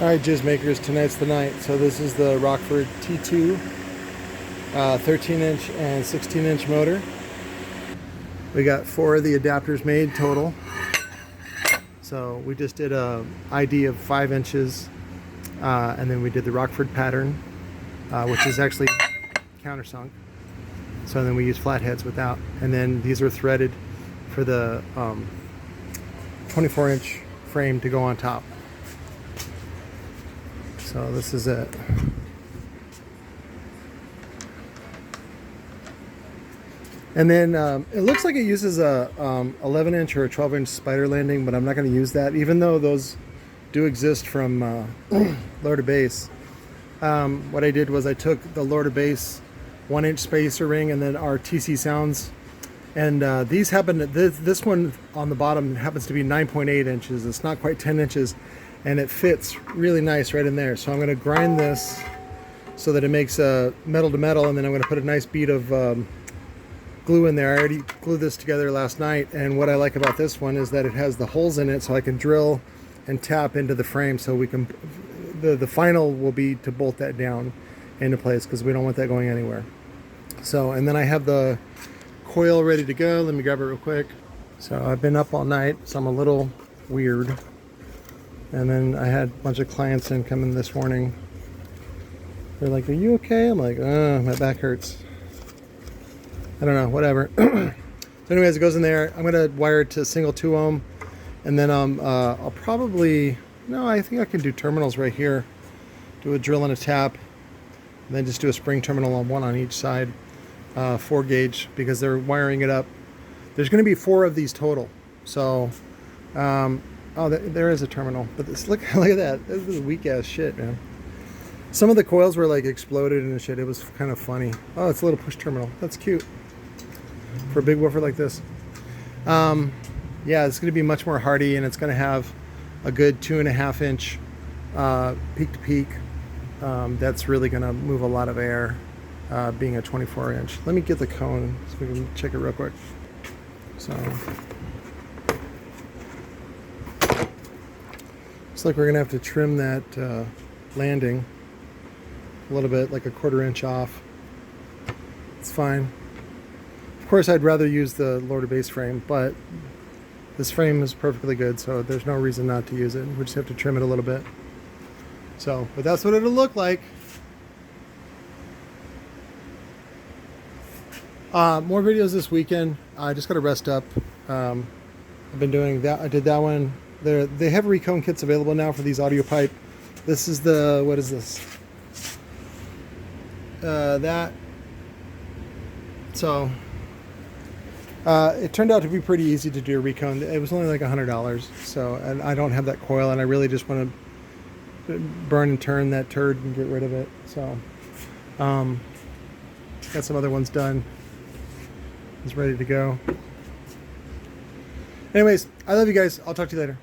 Alright, Jizz Makers, tonight's the night. So this is the Rockford T2 13-inch and 16-inch motor. We got 4 of the adapters made total. So we just did a ID of 5 inches, and then we did the Rockford pattern, which is actually countersunk. So then we use flatheads without, and then these are threaded for the 24-inch frame to go on top. So this is it. And then it looks like it uses a 11-inch or a 12-inch spider landing, but I'm not going to use that, even though those do exist from lower to base. What I did was I took the lower to base 1-inch spacer ring and then our T.C.O.Z, and these happen to, this one on the bottom happens to be 9.8 inches. It's not quite 10 inches, and it fits really nice right in there. So I'm going to grind this so that it makes a metal to metal, and then I'm going to put a nice bead of glue in there. I already glued this together last night, and what I like about this one is that it has the holes in it, so I can drill and tap into the frame. So we can, the final will be to bolt that down into place, because we don't want that going anywhere. So, and then I have the coil ready to go. Let me grab it real quick. So I've been up all night, so I'm a little weird. And then I had a bunch of clients in coming this morning. They're like, "Are you okay?" I'm like, my back hurts. I don't know, whatever. So anyways, it goes in there. I'm gonna wire it to single 2 ohm, and then I'll probably, no, I think I can do terminals right here. Do a drill and a tap, and then just do a spring terminal on one on each side, 4 gauge, because they're wiring it up. There's gonna be 4 of these total. So, oh, there is a terminal, but this, look at that. This is weak ass shit, man. Some of the coils were like exploded and shit. It was kind of funny. Oh, it's a little push terminal. That's cute for a big woofer like this. Yeah, it's going to be much more hardy, and it's going to have a good 2.5 inch peak to peak. That's really going to move a lot of air, being a 24 inch. Let me get the cone so we can check it real quick. So looks like we're going to have to trim that landing a little bit, like a 1/4 inch off. It's fine. Of course, I'd rather use the lower to base frame, but this frame is perfectly good, so there's no reason not to use it. We just have to trim it a little bit. So, but that's what it'll look like. More videos this weekend. I just got to rest up. I've been doing that. I did that one. They have recone kits available now for these audio pipe. This is the, what is this? That. So it turned out to be pretty easy to do a recone. It was only like $100. So, and I don't have that coil, and I really just want to burn and turn that turd and get rid of it. So got some other ones done. It's ready to go. Anyways, I love you guys. I'll talk to you later.